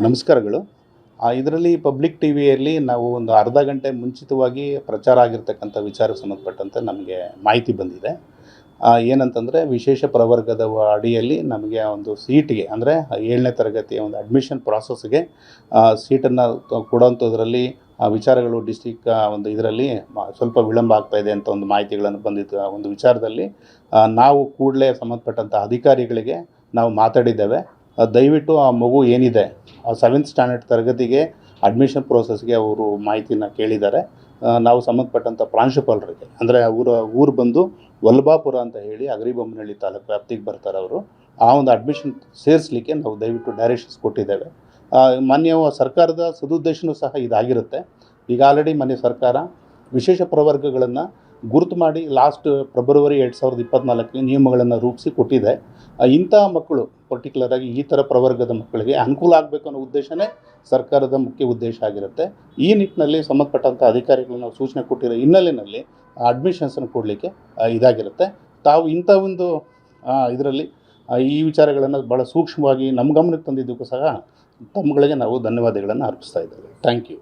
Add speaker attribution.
Speaker 1: ನಮಸ್ಕಾರಗಳು. ಇದರಲ್ಲಿ ಪಬ್ಲಿಕ್ ಟಿವಿಯಲ್ಲಿ ನಾವು ಒಂದು ಅರ್ಧ ಗಂಟೆ ಮುಂಚಿತವಾಗಿ ಪ್ರಚಾರ ಆಗಿರ್ತಕ್ಕಂಥ ವಿಚಾರಕ್ಕೆ ಸಂಬಂಧಪಟ್ಟಂತೆ ನಮಗೆ ಮಾಹಿತಿ ಬಂದಿದೆ. ಏನಂತಂದರೆ ವಿಶೇಷ ಪ್ರವರ್ಗದ ಅಡಿಯಲ್ಲಿ ನಮಗೆ ಒಂದು ಸೀಟ್ಗೆ ಅಂದರೆ 7ನೇ ತರಗತಿಯ ಒಂದು ಅಡ್ಮಿಷನ್ ಪ್ರಾಸೆಸ್ಗೆ ಸೀಟನ್ನು ಕೊಡೋಂಥದ್ರಲ್ಲಿ ವಿಚಾರಗಳು ಡಿಸ್ಟಿಕ್ ಒಂದು ಇದರಲ್ಲಿ ಸ್ವಲ್ಪ ವಿಳಂಬ ಆಗ್ತಾಯಿದೆ ಅಂತ ಒಂದು ಮಾಹಿತಿಗಳನ್ನು ಬಂದಿದ್ದು. ಆ ಒಂದು ವಿಚಾರದಲ್ಲಿ ನಾವು ಕೂಡಲೇ ಸಂಬಂಧಪಟ್ಟಂಥ ಅಧಿಕಾರಿಗಳಿಗೆ ನಾವು ಮಾತಾಡಿದ್ದೇವೆ. ದಯವಿಟ್ಟು ಆ ಮಗು ಏನಿದೆ 7th ಸ್ಟ್ಯಾಂಡರ್ಡ್ ತರಗತಿಗೆ ಅಡ್ಮಿಷನ್ ಪ್ರೋಸೆಸ್ಗೆ ಅವರು ಮಾಹಿತಿನ ಕೇಳಿದ್ದಾರೆ. ನಾವು ಸಂಬಂಧಪಟ್ಟಂಥ ಪ್ರಾಂಶುಪಾಲರಿಗೆ ಅಂದರೆ ಊರು ಬಂದು ವಲ್ಲಭಾಪುರ ಅಂತ ಹೇಳಿ ಅಗರಿಬೊಮ್ಮನಹಳ್ಳಿ ತಾಲೂಕು ವ್ಯಾಪ್ತಿಗೆ ಬರ್ತಾರೆ ಅವರು. ಆ ಒಂದು ಅಡ್ಮಿಷನ್ ಸೇರಿಸಲಿಕ್ಕೆ ನಾವು ದಯವಿಟ್ಟು ಡೈರೆಕ್ಷನ್ಸ್ ಕೊಟ್ಟಿದ್ದೇವೆ. ಮಾನ್ಯ ಸರ್ಕಾರದ ಸದುದ್ದೇಶನೂ ಸಹ ಇದಾಗಿರುತ್ತೆ. ಈಗ ಆಲ್ರೆಡಿ ಮಾನ್ಯ ಸರ್ಕಾರ ವಿಶೇಷ ಪ್ರವರ್ಗಗಳನ್ನು ಗುರುತು ಮಾಡಿ ಲಾಸ್ಟ್ ಫೆಬ್ರವರಿ 2024 ನಿಯಮಗಳನ್ನು ರೂಪಿಸಿ ಕೊಟ್ಟಿದೆ. ಇಂಥ ಮಕ್ಕಳು ಪರ್ಟಿಕ್ಯುಲರಾಗಿ ಈ ಥರ ಪ್ರವರ್ಗದ ಮಕ್ಕಳಿಗೆ ಅನುಕೂಲ ಆಗಬೇಕು ಅನ್ನೋ ಉದ್ದೇಶನೇ ಸರ್ಕಾರದ ಮುಖ್ಯ ಉದ್ದೇಶ ಆಗಿರುತ್ತೆ. ಈ ನಿಟ್ಟಿನಲ್ಲಿ ಸಂಬಂಧಪಟ್ಟಂಥ ಅಧಿಕಾರಿಗಳು ನಾವು ಸೂಚನೆ ಕೊಟ್ಟಿರೋ ಹಿನ್ನೆಲೆಯಲ್ಲಿ ಅಡ್ಮಿಷನ್ಸನ್ನು ಕೊಡಲಿಕ್ಕೆ ಇದಾಗಿರುತ್ತೆ. ತಾವು ಇಂಥ ಒಂದು ಇದರಲ್ಲಿ ಈ ವಿಚಾರಗಳನ್ನು ಭಾಳ ಸೂಕ್ಷ್ಮವಾಗಿ ನಮ್ಮ ಗಮನಕ್ಕೆ ತಂದಿದ್ದಕ್ಕೂ ಸಹ ತಮ್ಮಗಳಿಗೆ ನಾವು ಧನ್ಯವಾದಗಳನ್ನು ಅರ್ಪಿಸ್ತಾ ಇದ್ದೇವೆ. Thank you.